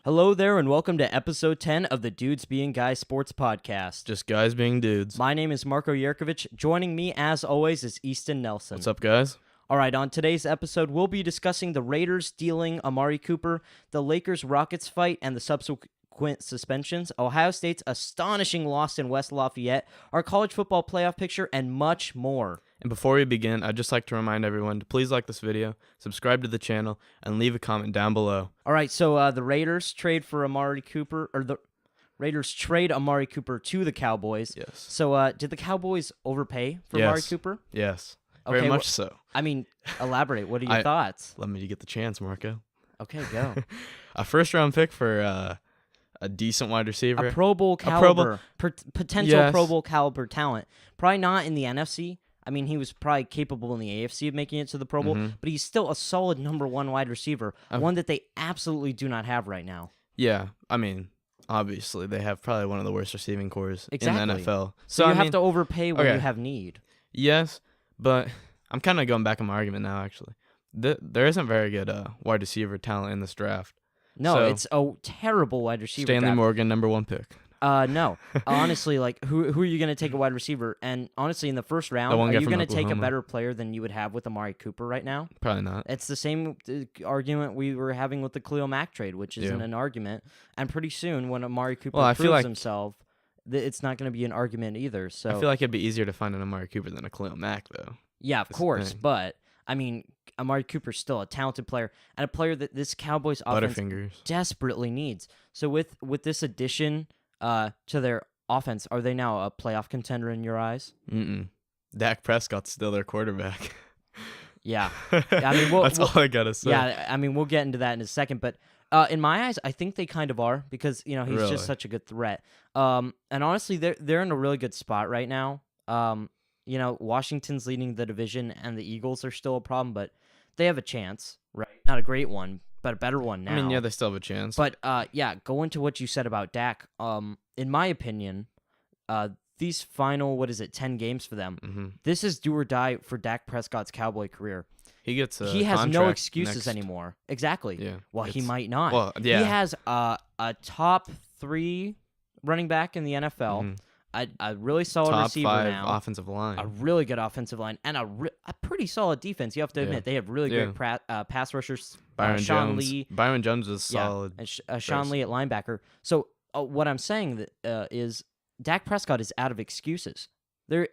Hello there, and welcome to episode 10 of the Dudes Being Guys Sports Podcast. Just guys being dudes. My name is Marco Yerkovich. Joining me, as always, is Easton Nelson. What's up, guys? All right, on today's episode, we'll be discussing the Raiders dealing Amari Cooper, the Lakers-Rockets fight, and the subsequent suspensions, Ohio State's astonishing loss in West Lafayette, our college football playoff picture, and much more. And before we begin, I'd just like to remind everyone to please like this video, subscribe to the channel, and leave a comment down below. All right, so the Raiders trade for Amari Cooper, or the Raiders trade Amari Cooper to the Cowboys. Yes. So did the Cowboys overpay for Amari Cooper? Yes. Okay, Very much so. I mean, elaborate. What are your thoughts? Let me get the chance, Marco. Okay, go. A first-round pick for a decent wide receiver. A Pro Bowl caliber, potential Pro Bowl caliber talent. Probably not in the NFC. I mean, he was probably capable in the AFC of making it to the Pro Bowl, but he's still a solid number one wide receiver, one that they absolutely do not have right now. Yeah, I mean, obviously, they have probably one of the worst receiving cores in the NFL. So you have to overpay when you have need. Yes, but I'm kind of going back on my argument now, actually. There isn't very good wide receiver talent in this draft. No, so, it's a terrible wide receiver Stanley draft. Morgan, number one pick. No. Honestly, like, who are you going to take a wide receiver? And honestly, in the first round, are you going to take a better player than you would have with Amari Cooper right now? Probably not. It's the same argument we were having with the Khalil Mack trade, which isn't an argument. And pretty soon, when Amari Cooper proves himself, it's not going to be an argument either. So I feel like it'd be easier to find an Amari Cooper than a Khalil Mack, though. Yeah, of course. But, I mean, Amari Cooper's still a talented player and a player that this Cowboys offense desperately needs. So with this addition to their offense, are they now a playoff contender in your eyes? Dak Prescott's still their quarterback. Yeah. I mean, that's all I got to say. Yeah, I mean, we'll get into that in a second. But in my eyes, I think they kind of are because, you know, he's just such a good threat. And honestly, they're in a really good spot right now. You know, Washington's leading the division and the Eagles are still a problem, but they have a chance, right? Not a great one, but a better one now. I mean, yeah, they still have a chance. But, yeah, go into what you said about Dak. In my opinion, these final, 10 games for them, this is do or die for Dak Prescott's Cowboy career. He has no excuses anymore. Exactly. Yeah. Well, he might not. Well, yeah. He has a top 3 running back in the NFL. A really solid receiver now. Top 5 offensive line. A really good offensive line. And a pretty solid defense. You have to admit, they have really great pass rushers. Byron Jones is And solid. Sean Lee at linebacker. So what I'm saying is Dak Prescott is out of excuses.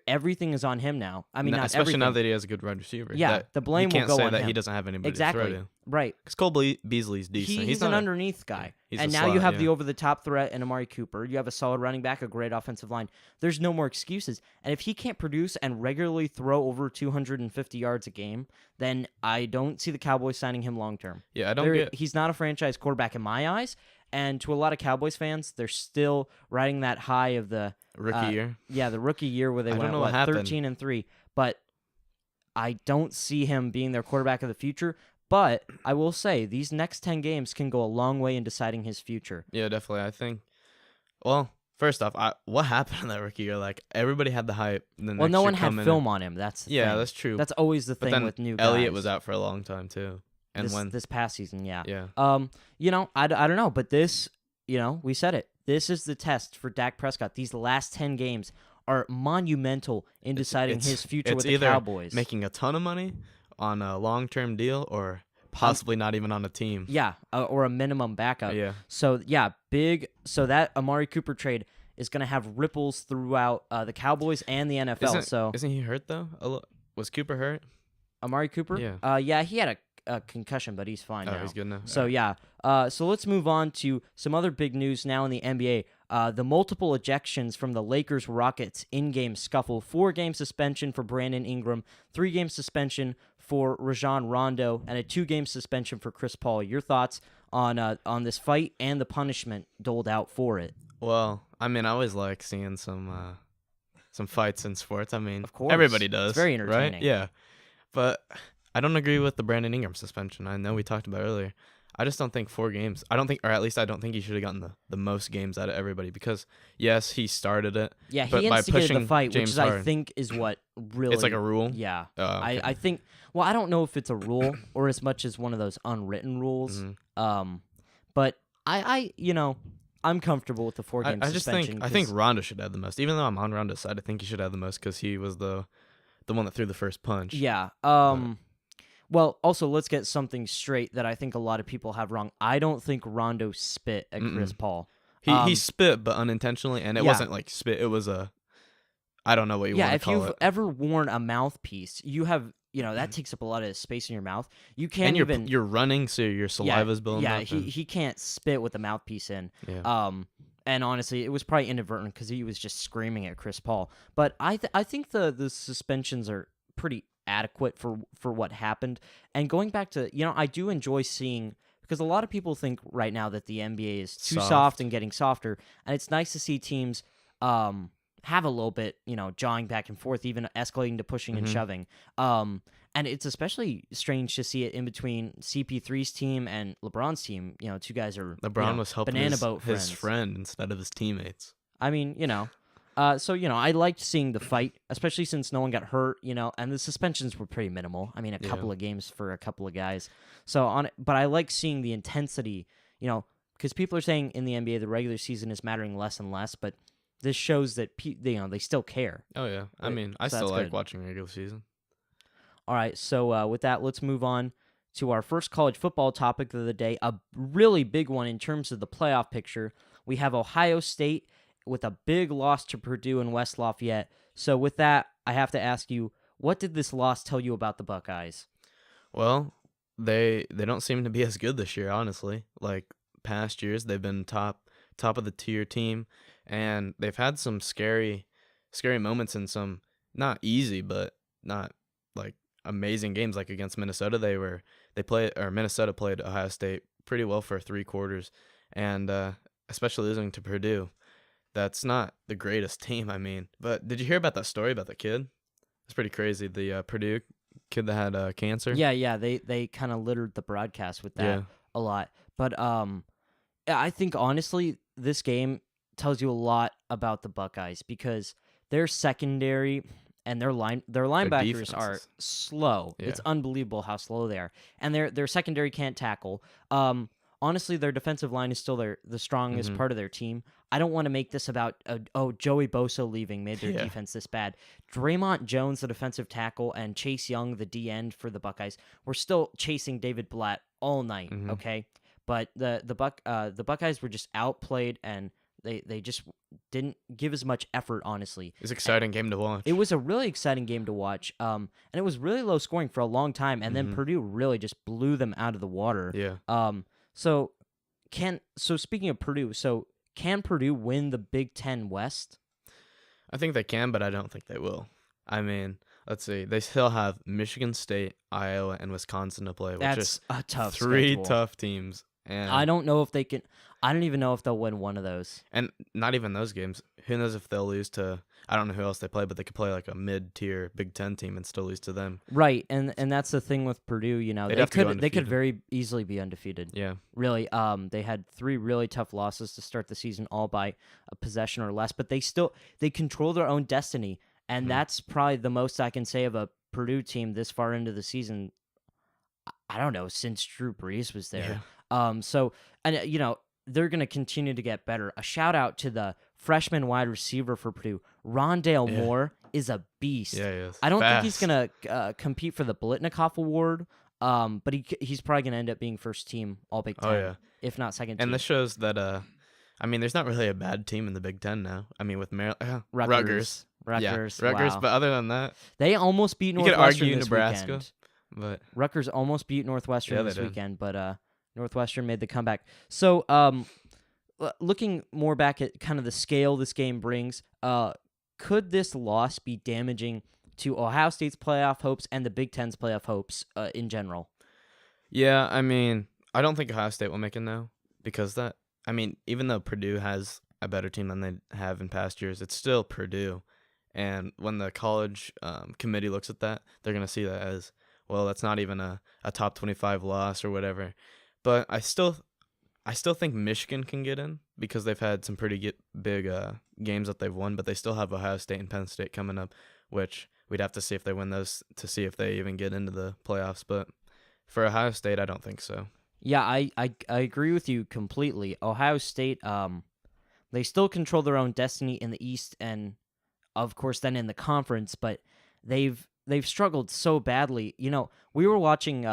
Everything is on him now. I mean, not especially everything. now that he has a good wide receiver. Yeah, the blame will go on him. You can't say that he doesn't have anybody to throw to. Right. Because Cole Beasley's decent. He's an underneath guy. And now you have the over-the-top threat in Amari Cooper. You have a solid running back, a great offensive line. There's no more excuses. And if he can't produce and regularly throw over 250 yards a game, then I don't see the Cowboys signing him long-term. Yeah, He's not a franchise quarterback in my eyes. And to a lot of Cowboys fans, they're still riding that high of the rookie year. Yeah, the rookie year where they went 13-3. But I don't see him being their quarterback of the future. But I will say these next 10 games can go a long way in deciding his future. Yeah, definitely. I think. Well, first off, what happened in that rookie year? Like everybody had the hype. Well, no one had film on him. That's the thing. That's true. That's always the thing with new guys. Elliott was out for a long time too. And this past season, yeah. You know, I don't know, but this, you know, we said it. This is the test for Dak Prescott. These last 10 games are monumental in deciding his future with the Cowboys. It's either making a ton of money on a long-term deal or possibly not even on a team. Yeah, or a minimum backup. Yeah. So, yeah, so that Amari Cooper trade is going to have ripples throughout the Cowboys and the NFL. Isn't he hurt, though? Was Cooper hurt? Amari Cooper? Yeah. Yeah, he had a concussion, but he's fine now. He's good now. So, yeah. So let's move on to some other big news now in the NBA. The multiple ejections from the Lakers-Rockets in-game scuffle. 4-game suspension for Brandon Ingram. 3-game suspension for Rajon Rondo. And a 2-game suspension for Chris Paul. Your thoughts on this fight and the punishment doled out for it? Well, I mean, I always like seeing some fights in sports. I mean, of course. Everybody does. It's very entertaining. Right? Yeah. But I don't agree with the Brandon Ingram suspension. I know we talked about it earlier. I just don't think 4 games. I don't think he should have gotten the most games out of everybody because, yes, he started it. Yeah, but he instigated the fight, James which Harden, I think is what really... It's like a rule? Yeah. Oh, okay. I think... Well, I don't know if it's a rule or as much as one of those unwritten rules. But I'm comfortable with the four-game I just suspension. think Rondo should have the most. Even though I'm on Rondo's side, I think he should have the most because he was the one that threw the first punch. Yeah. But Well, also let's get something straight that I think a lot of people have wrong. I don't think Rondo spit at Chris Paul. he spit, but unintentionally, and it Yeah. wasn't like spit. It was I don't know what you want to if call you've it. ever worn a mouthpiece, you have that takes up a lot of space in your mouth. You can't And even. you're running, so your saliva's building Yeah, up. he can't spit with the mouthpiece in. Yeah. And honestly, it was probably inadvertent because he was just screaming at Chris Paul. But I think the suspensions are pretty adequate for what happened. And going back to I do enjoy seeing, because a lot of people think right now that the NBA is too soft and getting softer, and it's nice to see teams have a little bit jawing back and forth, even escalating to pushing and shoving. And it's especially strange to see it in between CP3's team and LeBron's team. Two guys are LeBron was helping banana his, boat his friends. friend instead of his teammates. I mean, so I liked seeing the fight, especially since no one got hurt, and the suspensions were pretty minimal. I mean, a couple of games for a couple of guys. But I like seeing the intensity, because people are saying in the NBA the regular season is mattering less and less, but this shows that they still care. Oh yeah, I mean, I So still that's like good. watching regular season. All right, so with that, let's move on to our first college football topic of the day, a really big one in terms of the playoff picture. We have Ohio State with a big loss to Purdue and West Lafayette. So with that, I have to ask you, what did this loss tell you about the Buckeyes? Well, they don't seem to be as good this year, honestly. Like past years, they've been top of the tier team, and they've had some scary moments in some not easy, but not like amazing games. Like against Minnesota, Minnesota played Ohio State pretty well for 3 quarters, and especially losing to Purdue. That's not the greatest team, I mean. But did you hear about that story about the kid? It's pretty crazy. The Purdue kid that had cancer. Yeah, they kind of littered the broadcast with that a lot. But I think honestly, this game tells you a lot about the Buckeyes because their secondary and their linebackers are defenses. slow. Yeah. It's unbelievable how slow they are, and their secondary can't tackle. Honestly, their defensive line is still the strongest part of their team. I don't want to make this about Joey Bosa leaving made their defense this bad. Draymond Jones, the defensive tackle, and Chase Young, the D end for the Buckeyes, were still chasing David Blatt all night. Okay, but the Buckeyes were just outplayed, and they just didn't give as much effort. Honestly, It's an exciting game to watch. it was a really exciting game to watch. And it was really low scoring for a long time, and then Purdue really just blew them out of the water. Yeah. So speaking of Purdue, can Purdue win the Big Ten West? I think they can, but I don't think they will. I mean, let's see. They still have Michigan State, Iowa, and Wisconsin to play, which That's is a tough 3 schedule. tough teams. And I don't know if they can. I don't even know if they'll win one of those. And not even those games. Who knows if they'll lose to? I don't know who else they play, but they could play like a mid-tier Big Ten team and still lose to them. Right, and that's the thing with Purdue. They'd They have to go could undefeated. very easily be undefeated. Yeah. Really, they had 3 really tough losses to start the season, all by a possession or less. But they control their own destiny, and that's probably the most I can say of a Purdue team this far into the season. I don't know, since Drew Brees was there. So they're gonna continue to get better. A shout out to the freshman wide receiver for Purdue, Rondale Moore, is a beast. Yeah, he is. I don't think Fast. he's gonna compete for the Blitnikoff Award. But he's probably gonna end up being first team All Big Ten, Oh, yeah. if not second team. And this shows that I mean, there's not really a bad team in the Big Ten now. I mean, with Maryland, Rutgers. Yeah, Rutgers. Wow. But other than that, They almost beat you could Northwestern argue this Nebraska, weekend. but Rutgers almost beat Northwestern Yeah, they this did. weekend, but Northwestern made the comeback. So, looking more back at kind of the scale this game brings, could this loss be damaging to Ohio State's playoff hopes and the Big Ten's playoff hopes in general? yeah, I mean, I don't think Ohio State will make it now because I mean, even though Purdue has a better team than they have in past years, it's still Purdue. And when the college committee looks at that, they're going to see that as, well, that's not even a top 25 loss or whatever. But I still think Michigan can get in because they've had some pretty big games that they've won, but they still have Ohio State and Penn State coming up, which we'd have to see if they win those to see if they even get into the playoffs. But for Ohio State, I don't think so. Yeah, I agree with you completely. Ohio State, they still control their own destiny in the East, and of course then in the conference, but they've struggled so badly. We were watching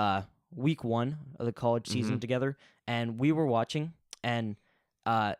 week 1 of the college Mm-hmm. season together, and we were watching, and uh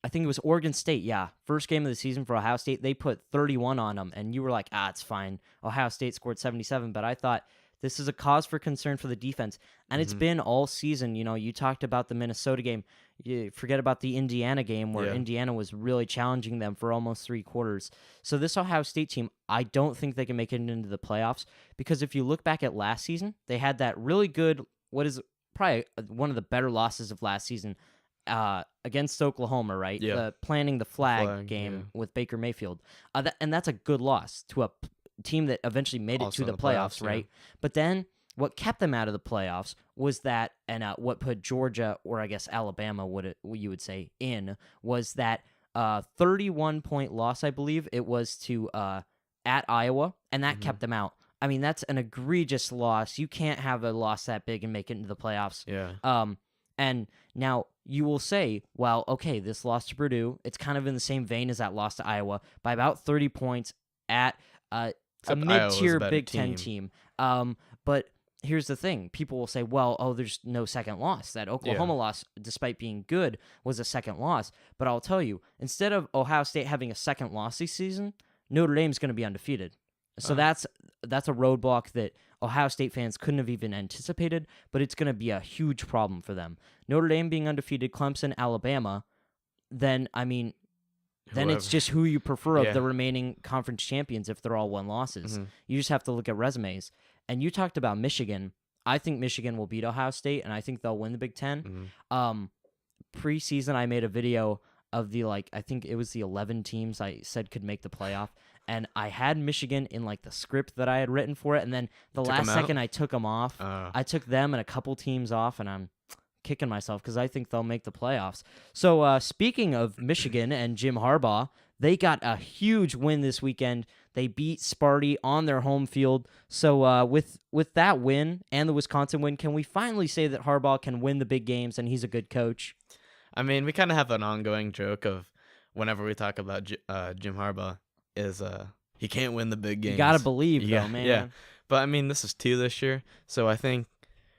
I think it was Oregon State, yeah. First game of the season for Ohio State, they put 31 on them, and you were like, it's fine. Ohio State scored 77, but I thought this is a cause for concern for the defense. And it's Mm-hmm. been all season. You talked about the Minnesota game. You forget about the Indiana game where Yeah. Indiana was really challenging them for almost 3 quarters. So this Ohio State team, I don't think they can make it into the playoffs because if you look back at last season, they had that really good, what is probably one of the better losses of last season against Oklahoma, right? Yeah. Planting the flag Yeah. game with Baker Mayfield. And that's a good loss to a team that eventually made it Also to in the the playoffs, playoffs, yeah. right? But then what kept them out of the playoffs was that, and what put Georgia, or I guess Alabama, you would say, in, was that 31-point loss, I believe it was to at Iowa, and that Mm-hmm. kept them out. I mean, that's an egregious loss. You can't have a loss that big and make it into the playoffs. Yeah. And now you will say, well, okay, this loss to Purdue, it's kind of in the same vein as that loss to Iowa by about 30 points at a Except Iowa was a mid-tier better Big Ten team. But here's the thing. People will say, well, there's no second loss. That Oklahoma loss, despite being good, was a second loss. But I'll tell you, instead of Ohio State having a second loss this season, Notre Dame's going to be undefeated. So that's a roadblock that Ohio State fans couldn't have even anticipated, but it's going to be a huge problem for them. Notre Dame being undefeated, Clemson, Alabama, then, I mean, then it's Whoever. just who you prefer of Yeah. the remaining conference champions if they're all one losses. Mhm. You just have to look at resumes. And you talked about Michigan. I think Michigan will beat Ohio State, and I think they'll win the Big Ten. Mhm. Preseason, I made a video of I think it was the 11 teams I said could make the playoff. And I had Michigan in the script that I had written for it, and then the Took 'em last out? second I took them off. I took them and a couple teams off, and I'm kicking myself because I think they'll make the playoffs. So speaking of Michigan and Jim Harbaugh, they got a huge win this weekend. They beat Sparty on their home field. So with that win and the Wisconsin win, can we finally say that Harbaugh can win the big games and he's a good coach? I mean, we kind of have an ongoing joke of whenever we talk about Jim Harbaugh is he can't win the big games. You gotta believe, Yeah, though, man. yeah. But I mean, this is 2 this year, so I think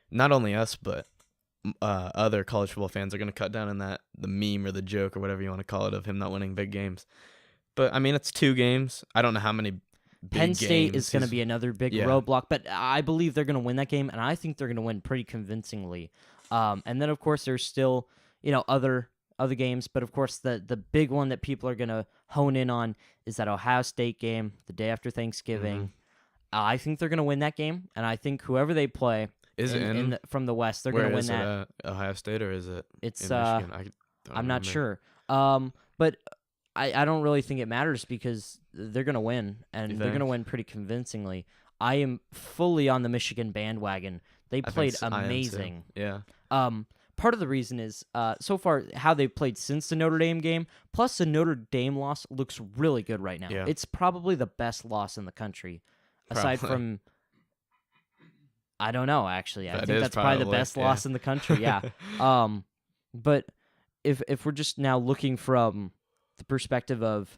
not only us but other college football fans are gonna cut down on the meme or the joke or whatever you want to call it of him not winning big games. But I mean, it's 2 games. I don't know how many. Penn State games is going to he's- be another big yeah. roadblock, but I believe they're going to win that game, and I think they're going to win pretty convincingly. And then, of course, there's still other games, but of course, the big one that people are going to hone in on is that Ohio State game the day after Thanksgiving. Mhm. I think they're going to win that game, and I think whoever they play Is it in from the West, they're where going to win is that. it at? Ohio State or is it It's in Michigan? I don't I'm not remember. sure. But I don't really think it matters because they're going to win, and You they're going to think? win pretty convincingly. I am fully on the Michigan bandwagon. They I think played I am too. amazing. Yeah. Part of the reason is so far how they've played since the Notre Dame game, plus the Notre Dame loss looks really good right now. Yeah. It's probably the best loss in the country, aside Probably. from. I don't know, actually. I That think is that's probably the probably, best yeah. loss in the country, yeah. But if we're just now looking from the perspective of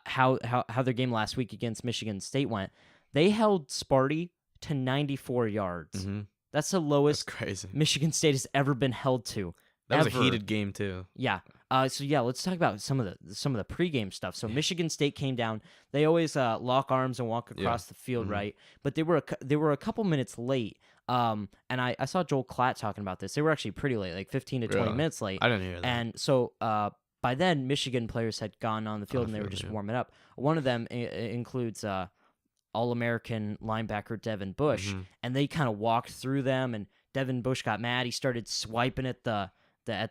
how their game last week against Michigan State went, they held Sparty to 94 yards. Mm-hmm. That's the That's lowest crazy. Michigan State has ever been held to. That was ever. a heated game too. Yeah. Let's talk about some of the pregame stuff. So Michigan State came down. They always lock arms and walk across the field, Mhm. right? But they were a couple minutes late. And I saw Joel Klatt talking about this. They were actually pretty late, like 15 to 20 Really? minutes late. I didn't hear that. And so by then, Michigan players had gone on the field and they were just warming up. One of them includes All-American linebacker Devin Bush, Mhm. and they kind of walked through them. And Devin Bush got mad. He started swiping at the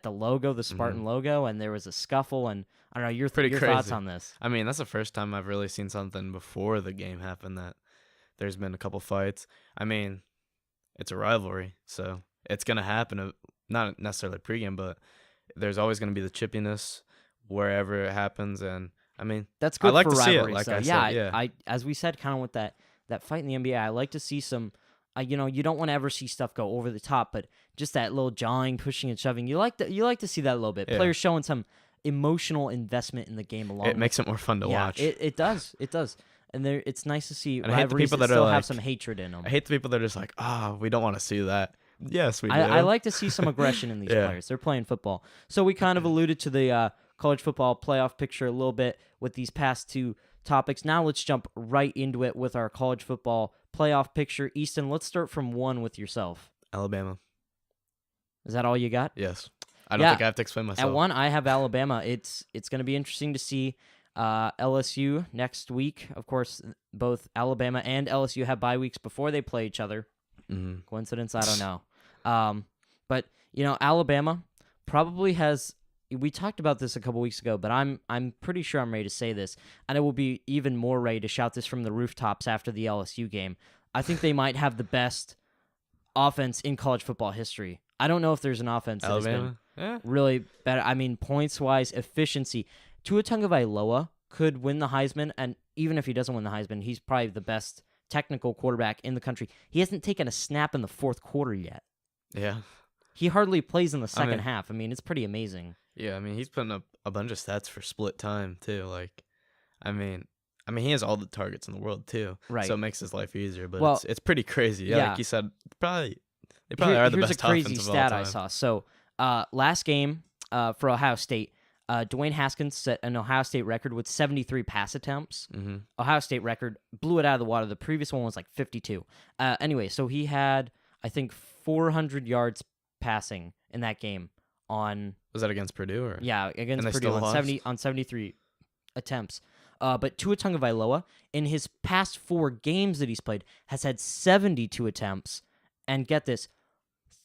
logo, the Spartan logo, and there was a scuffle. And I don't know your Pretty thoughts crazy. on this. I mean, that's the first time I've really seen something before the game happen that there's been a couple fights. I mean, it's a rivalry, so it's gonna happen. Not necessarily pregame, but there's always gonna be the chippiness wherever it happens. And I mean, That's good I like for to see it, rivalries, like though. I yeah, said, yeah. I as we said, kind of with that fight in the NBA, I like to see some you don't want to ever see stuff go over the top, but just that little jawing, pushing and shoving, you like to see that a little bit. Yeah. Players showing some emotional investment in the game along. It makes it more fun to watch. It does. It does. And it's nice to see And I hate the rivalries people that that are still like, have some hatred in them. I hate the people that are just like, we don't want to see that. Yes, we do. I like to see some aggression in these Yeah. players. They're playing football. So we kind of alluded to the college football playoff picture a little bit with these past two topics. Now let's jump right into it with our college football playoff picture. Easton, let's start from one with yourself. Alabama. Is that all you got? Yes. I don't think I have to explain myself. At one, I have Alabama. It's going to be interesting to see LSU next week. Of course, both Alabama and LSU have bye weeks before they play each other. Mm-hmm. Coincidence? I don't know. But Alabama probably has. We talked about this a couple weeks ago, but I'm pretty sure I'm ready to say this, and I will be even more ready to shout this from the rooftops after the LSU game. I think they might have the best offense in college football history. I don't know if there's an offense that has been really better. I mean, points-wise, efficiency. Tua Tagovailoa could win the Heisman, and even if he doesn't win the Heisman, he's probably the best technical quarterback in the country. He hasn't taken a snap in the fourth quarter yet. Yeah. He hardly plays in the second half. I mean, it's pretty amazing. Yeah, I mean, he's putting up a bunch of stats for split time, too. Like, I mean, he has all the targets in the world, too. Right. So it makes his life easier, but it's pretty crazy. Yeah, like you said, they probably are the best offense of all time. Here's a crazy stat I saw. So, last game for Ohio State, Dwayne Haskins set an Ohio State record with 73 pass attempts. Mm-hmm. Ohio State record, blew it out of the water. The previous one was like 52. Anyway, so he had, I think, 400 yards passing in that game on... Was that against Purdue? Or? Yeah, against Purdue on 73 attempts. But Tua Tagovailoa, in his past 4 games that he's played, has had 72 attempts. And get this,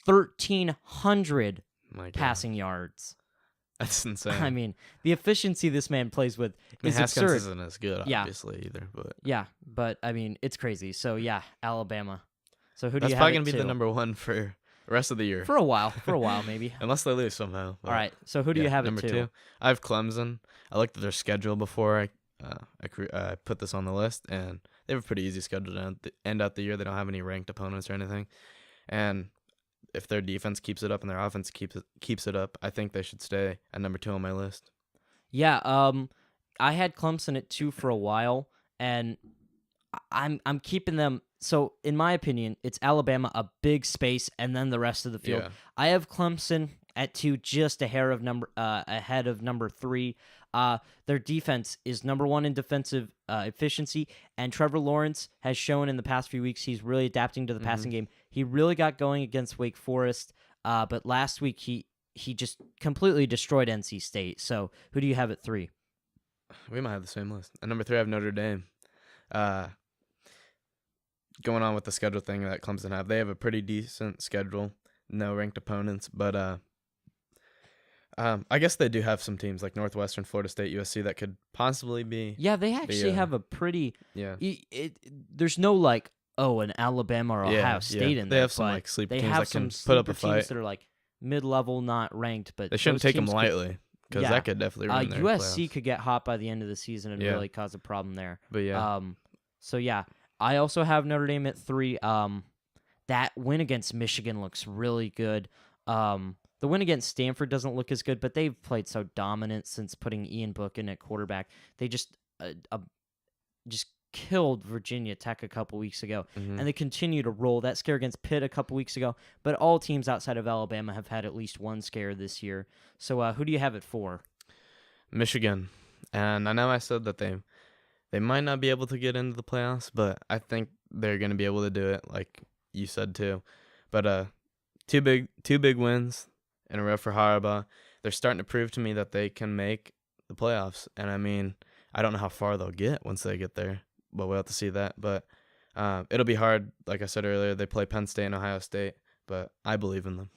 1,300 passing yards. That's insane. I mean, the efficiency this man plays with is Haskins absurd. Isn't as good, obviously, either. But yeah, but I mean, it's crazy. So yeah, Alabama. So who do that's you have? That's probably gonna be the number one for the rest of the year. For a while, maybe. Unless they lose somehow. All right. So who do you have number at 2? I have Clemson. I looked at their schedule before I put this on the list, and they have a pretty easy schedule to end out the year. They don't have any ranked opponents or anything, and if their defense keeps it up and their offense keeps it up, I think they should stay at number 2 on my list. Yeah, I had Clemson at 2 for a while, and I'm keeping them. So in my opinion, it's Alabama, a big space, and then the rest of the field. Yeah. I have Clemson at 2, just ahead of number 3. Their defense is number 1 in defensive efficiency, and Trevor Lawrence has shown in the past few weeks he's really adapting to the passing game. He really got going against Wake Forest, but last week he just completely destroyed NC State. So who do you have at 3? We might have the same list. At number 3, I have Notre Dame. Going on with the schedule thing that Clemson have, they have a pretty decent schedule, no ranked opponents, but I guess they do have some teams like Northwestern, Florida State, USC that could possibly be. Yeah, they actually have a pretty. Yeah. There's no like an Alabama or Ohio State in there. They have some like sleeper teams that can put up a fight. Teams that are like mid-level, not ranked, but they shouldn't take them lightly because that could definitely ruin their USC playoffs. Could get hot by the end of the season and really cause a problem there. But yeah. So yeah, I also have Notre Dame at 3. That win against Michigan looks really good. The win against Stanford doesn't look as good, but they've played so dominant since putting Ian Book in at quarterback. They just killed Virginia Tech a couple weeks ago, and they continue to roll. That scare against Pitt a couple weeks ago, but all teams outside of Alabama have had at least one scare this year. So who do you have it for? Michigan. And I know I said that they might not be able to get into the playoffs, but I think they're going to be able to do it, like you said too. But two big wins in a row for Harbaugh. They're starting to prove to me that they can make the playoffs. And I mean, I don't know how far they'll get once they get there, but we'll have to see that. But it'll be hard. Like I said earlier, they play Penn State and Ohio State, but I believe in them.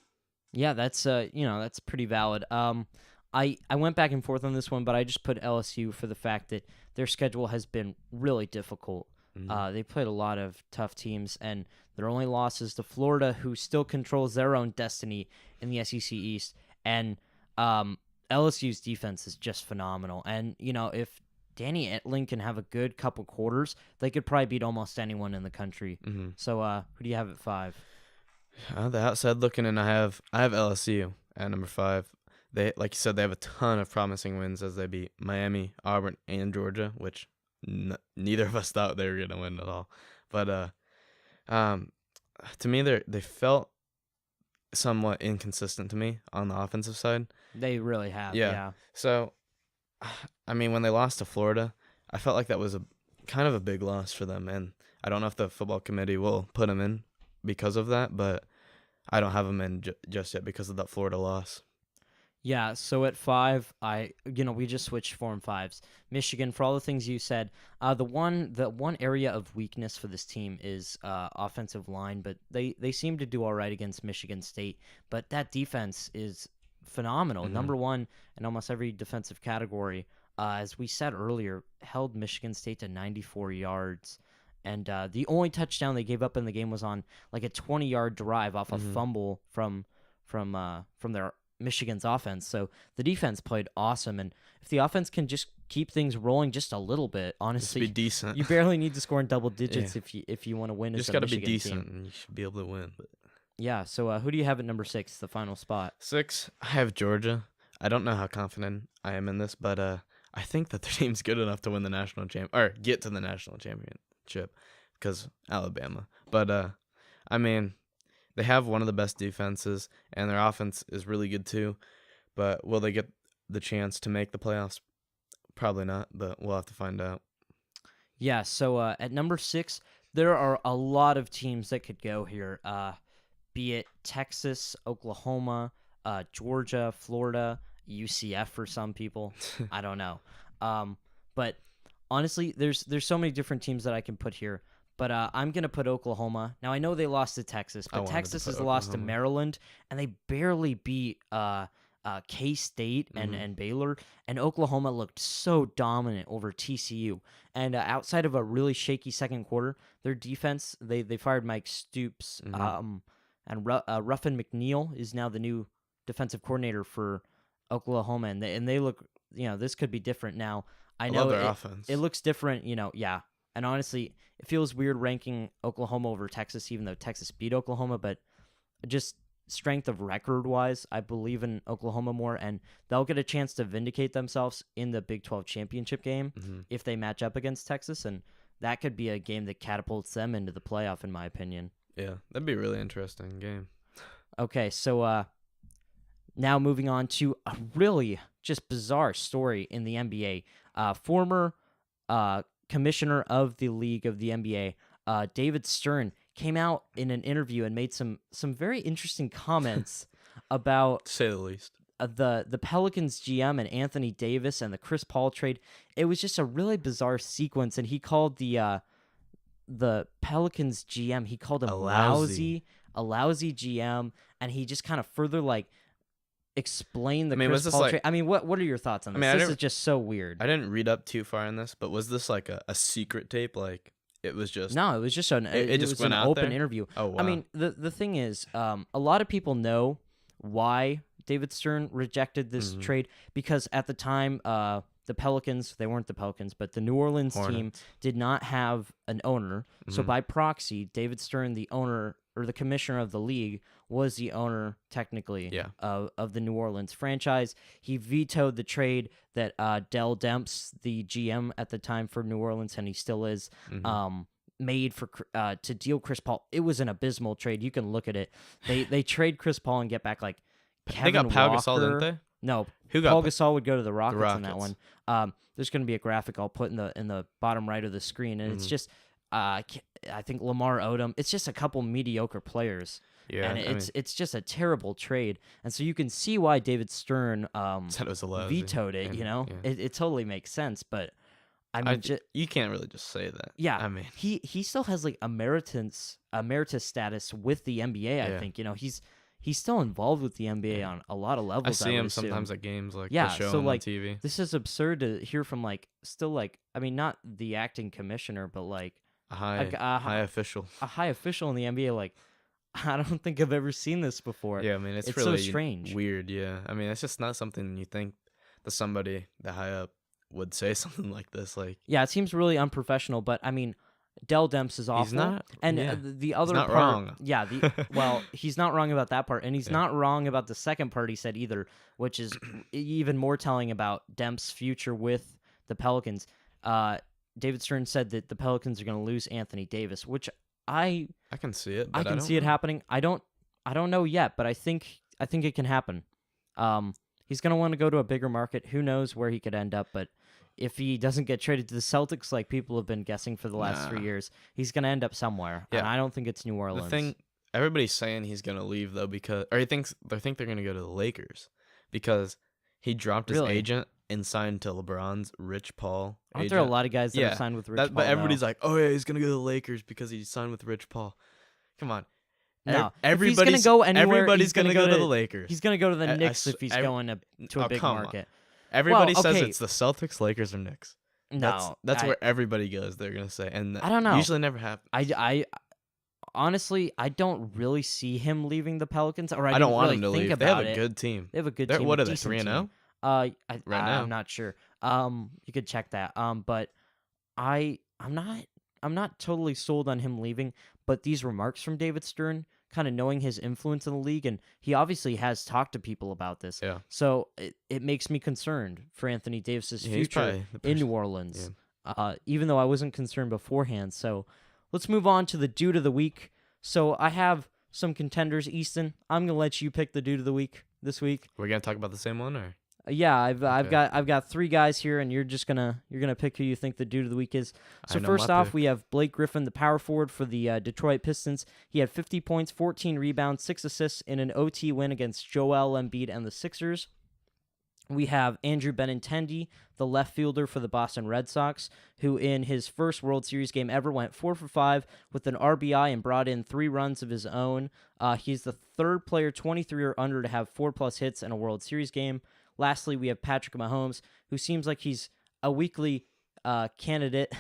Yeah, that's that's pretty valid. I went back and forth on this one, but I just put LSU for the fact that their schedule has been really difficult. They played a lot of tough teams, and their only loss is to Florida, who still controls their own destiny in the SEC East. And LSU's defense is just phenomenal. And, if Danny Etling can have a good couple quarters, they could probably beat almost anyone in the country. Mm-hmm. So who do you have at 5? The outside looking in, I have LSU at number 5. They, like you said, they have a ton of promising wins as they beat Miami, Auburn, and Georgia, which neither of us thought they were gonna win at all. But um, to me, they felt somewhat inconsistent to me on the offensive side. They really have, Yeah. yeah. So, I mean, when they lost to Florida, I felt like that was a kind of a big loss for them, and I don't know if the football committee will put them in because of that, but I don't have them in just yet because of that Florida loss. Yeah, so at 5, we just switched 4 and 5s. Michigan, for all the things you said, the one area of weakness for this team is offensive line, but they seem to do all right against Michigan State. But that defense is phenomenal. Mhm. Number 1 in almost every defensive category. As we said earlier, held Michigan State to 94 yards. And the only touchdown they gave up in the game was on like a 20-yard drive off a Mhm. fumble from their Michigan's offense. So the defense played awesome, and if the offense can just keep things rolling just a little bit, Just be honestly, decent. you barely need to score in double digits Yeah. if you want to win You as just a got to be Michigan decent, team. and you should be able to win. But Yeah. So who do you have at number 6, the final spot? 6, I have Georgia. I don't know how confident I am in this, but I think that their team's good enough to win the national or get to the national championship because Alabama. But I mean, they have one of the best defenses, and their offense is really good too. But will they get the chance to make the playoffs? Probably not, but we'll have to find out. Yeah. So at number 6, there are a lot of teams that could go here. Be it Texas, Oklahoma, Georgia, Florida, UCF for some people. I don't know. But honestly, there's so many different teams that I can put here. But I'm gonna put Oklahoma. Now I know they lost to Texas, I but wanted to Texas put has lost to Oklahoma. Maryland, and they barely beat K-State Mhm. and Baylor. And Oklahoma looked so dominant over TCU. And outside of a really shaky second quarter, their defense they fired Mike Stoops. Mhm. And Ruffin McNeil is now the new defensive coordinator for Oklahoma, and they look, this could be different now. I I know love their offense. it looks different, yeah. And honestly, it feels weird ranking Oklahoma over Texas, even though Texas beat Oklahoma, but just strength of record wise, I believe in Oklahoma more, and they'll get a chance to vindicate themselves in the Big 12 championship game Mhm. if they match up against Texas, and that could be a game that catapults them into the playoff, in my opinion. Yeah, that'd be a really interesting game. Okay, so now moving on to a really just bizarre story in the NBA. Former commissioner of the league of the NBA, David Stern, came out in an interview and made some very interesting comments about To say the least. the Pelicans GM and Anthony Davis and the Chris Paul trade. It was just a really bizarre sequence, and he called the Pelicans GM, he called him A lousy. a lousy GM, and he just kind of further explain the I mean, was Chris this Paul like- trade. I mean, what are your thoughts on I this? mean, I This didn't- is just so weird. I didn't read up too far in this, but was this like a secret tape? Like it was just No, it was just it just was went an out open there? interview. Oh wow. I mean, the thing is, a lot of people know why David Stern rejected this Mhm. trade because at the time, the Pelicans, they weren't the Pelicans, but the New Orleans team Hornets. did not have an owner. So Mhm. by proxy, David Stern, the owner or the commissioner of the league, was the owner technically Yeah. of the New Orleans franchise. He vetoed the trade that Dell Demps, the GM at the time for New Orleans, and he still is, Mhm. made for to deal Chris Paul. It was an abysmal trade. You can look at it. They trade Chris Paul and get back like Kevin They got Pau Walker. Gasol, didn't they? No, Who got Paul Pa- Gasol would go to the Rockets on that Rockets. one. There's going to be a graphic I'll put in the bottom right of the screen, and it's Mhm. just I think Lamar Odom. It's just a couple mediocre players, Yeah, and I it's just a terrible trade. And so you can see why David Stern said it was a lousy. vetoed it. and- Yeah. yeah. It totally makes sense, but I mean, You can't really just say that. yeah, I mean, he still has like emeritus status with the NBA. I Yeah. think he's still involved with the NBA Yeah. on a high levels. I see would him assume. sometimes at games, like Yeah, to show so, him like, on TV. This is absurd to hear from I mean, not the acting commissioner, but like A high, a high official. high official in the NBA. Like, I don't think I've ever seen this before. Yeah, I mean, it's so really strange. weird. Yeah, I mean, it's just not something you think that somebody that high up would say something like this. Like, Yeah, it seems really unprofessional, but I mean, Dell Demps is awful. he's not. And Yeah, the other not part, wrong. yeah, well, he's not wrong about that part, and he's Yeah. not wrong about the second part he said either, which is even more telling about Demps' future with the Pelicans. David Stern said that the Pelicans are going to lose Anthony Davis, which I can see it. But I can don't see it know. happening. I don't know yet, but I think it can happen. He's going to want to go to a bigger market. Who knows where he could end up, but if he doesn't get traded to the Celtics like people have been guessing for the last 3 Nah. years, he's going to end up somewhere. And Yeah. I don't think it's New Orleans. The thing, everybody's saying he's gonna leave though because, or they think they're gonna go to the Lakers because he dropped his Really? agent and signed to LeBron's Rich Paul. Aren't there a agent. lot of guys that Yeah, have signed with Rich That, Paul? but everybody's though? like, oh yeah, he's gonna go to the Lakers because he signed with Rich Paul. Come on. No. If he's Everybody's going to go anywhere, everybody's he's gonna go to to the Lakers. He's going to go to the I Knicks s- if he's every- going to a oh, big come on. market. Everybody says okay. it's the Celtics, Lakers, or Knicks. No. That's where everybody goes. They're gonna say, and I don't know. Usually never happens. I honestly, I don't really see him leaving the Pelicans, or I, I don't didn't want really him to think leave. They have about a it. good team. They have a good They're- team. what a are they, decent 3-0? team. Right now. I'm not sure. You could check that. But I'm not totally sold on him leaving. But these remarks from David Stern, kind of knowing his influence in the league, and he obviously has talked to people about this. Yeah. So it makes me concerned for Anthony Davis's Yeah, he's future probably the in person- New Orleans. Even though I wasn't concerned beforehand. So let's move on to the dude of the week. So I have some contenders. Easton, I'm gonna let you pick the dude of the week this week. We're gonna talk about the same one, or Yeah, I've Okay. got 3 guys here, and you're gonna pick who you think the dude of the week is. So I know first my off, pick. we have Blake Griffin, the power forward for the Detroit Pistons. He had 50 points, 14 rebounds, 6 assists in an OT win against Joel Embiid and the Sixers. We have Andrew Benintendi, the left fielder for the Boston Red Sox, who in his first World Series game ever went 4 for 5 with an RBI and brought in 3 runs of his own. He's the third player 23 or under to have 4+ hits in a World Series game. Lastly, we have Patrick Mahomes, who seems like he's a weekly candidate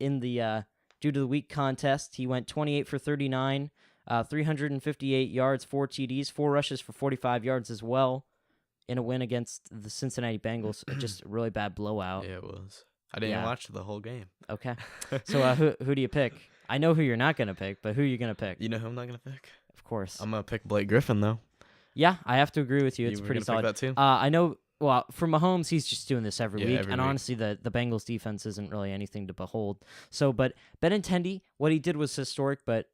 in the Due to the Week contest. He went 28 for 39, 358 yards, 4 TDs, 4 rushes for 45 yards as well in a win against the Cincinnati Bengals. Just a really bad blowout. yeah, it was. I didn't Yeah. even watch the whole game. Okay. So who do you pick? I know who you're not going to pick, but who are you going to pick? You know who I'm not gonna pick? Of course. I'm gonna pick Blake Griffin though. Yeah, I have to agree with you. It's You were pretty gonna solid. pick that too? I know. Well, for Mahomes, he's just doing this every Yeah, week, every and week. honestly, the Bengals defense isn't really anything to behold. So, but Benintendi, what he did was historic, but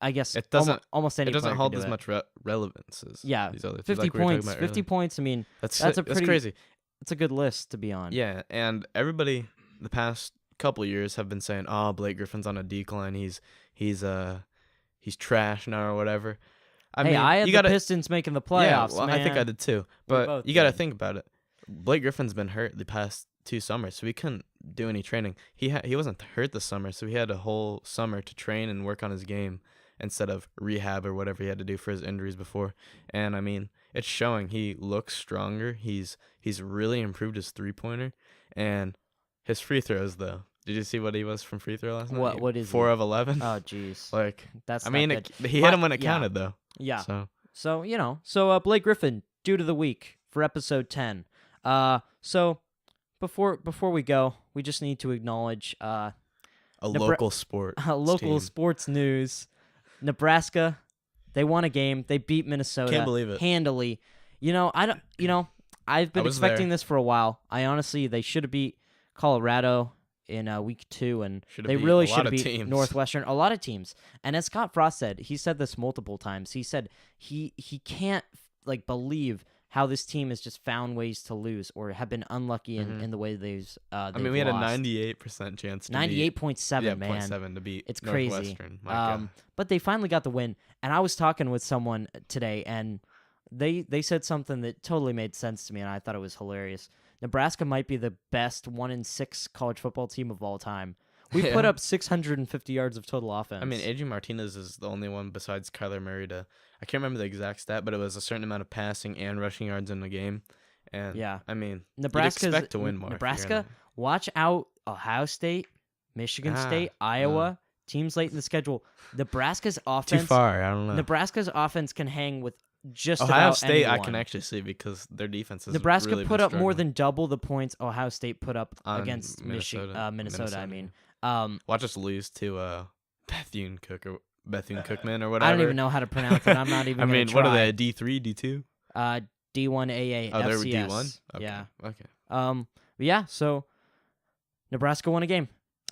I guess It doesn't- almost any It doesn't player hold can as do it. much relevance as Yeah, these other 50 like we were talking points. about 50 earlier. points. I mean, That's that's a pretty- crazy. it's a good list to be on. Yeah, and everybody the past couple years have been saying, "Oh, Blake Griffin's on a decline. He's trash now or whatever." I Hey, mean, I had you the gotta, Pistons making the playoffs. Yeah, well, I think I man. did too. both But you got to did. think about it. Blake Griffin's been hurt the past 2 summers, so he couldn't do any training. He wasn't hurt this summer, so he had a whole summer to train and work on his game instead of rehab or whatever he had to do for his injuries before. And I mean, it's showing. He looks stronger. He's really improved his 3-pointer and his free throws though. Did you see what he was from free throw last night? What is 4 he? of 11? Oh, jeez. Like, That's I not mean, good. he hit him when it yeah. counted though. Yeah. So So Blake Griffin, dude of the week for episode 10. So before we go, we just need to acknowledge a Nebra- local sport. local team. sports news. Nebraska, they won a game. They beat Minnesota. Can't believe it. Handily. I've been was expecting there. this for a while. They should have beat Colorado in week 2, and Should've they beat really a lot should have of beat teams. Northwestern. A lot of teams. And as Scott Frost said, he said this multiple times. He said he can't believe how this team has just found ways to lose or have been unlucky in the way they've I mean, we had lost. a 98% chance to 98.7, beat, man. 0.7 to beat It's crazy. Northwestern. My God. But they finally got the win. And I was talking with someone today, and they said something that totally made sense to me, and I thought it was hilarious. Nebraska might be the best 1-6 college football team of all time. We put Yeah. up 650 yards of total offense. I mean, Adrian Martinez is the only one besides Kyler Murray to. I can't remember the exact stat, but it was a certain amount of passing and rushing yards in the game. And Yeah. I mean, Nebraska's, you'd expect to win more. if you're Nebraska, gonna- watch out. Ohio State, Michigan State, Iowa, teams late in the schedule. Nebraska's too offense. far. I don't know. Nebraska's offense can hang with just Ohio about State, I anyone. can actually see because their defense is Nebraska really put been up more struggling. than double the points Ohio State put up On against Minnesota. Minnesota. I mean, Watch us lose to Bethune Cookman or I whatever. don't even know how to pronounce it. I'm not even. I mean, gonna what are try. they? D3, D2? D1AA Oh, they're FCS. D1. Okay. Yeah. Okay. But yeah. So Nebraska won a game.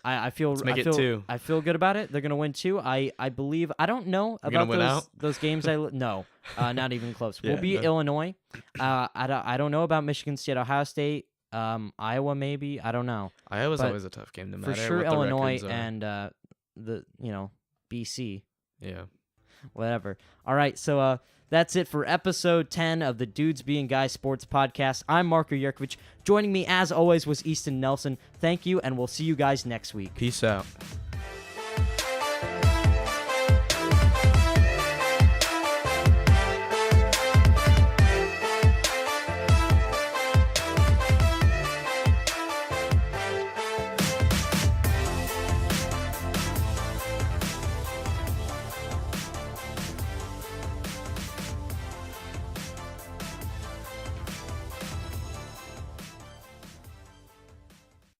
I feel. Let's make I it feel, 2. I feel good about it. They're gonna win 2. I believe. I don't know You're gonna about win out? those games. No, not even close. Yeah, We'll beat no. Illinois. I don't know about Michigan State, Ohio State, Iowa maybe. I don't know. Iowa's But always a tough game to For matter sure, what the Illinois records are. and the BC. Yeah. Whatever. All right, so that's it for episode 10 of the Dudes Being Guys Sports Podcast. I'm Marco Yurkovich. Joining me, as always, was Easton Nelson. Thank you, and we'll see you guys next week. Peace out.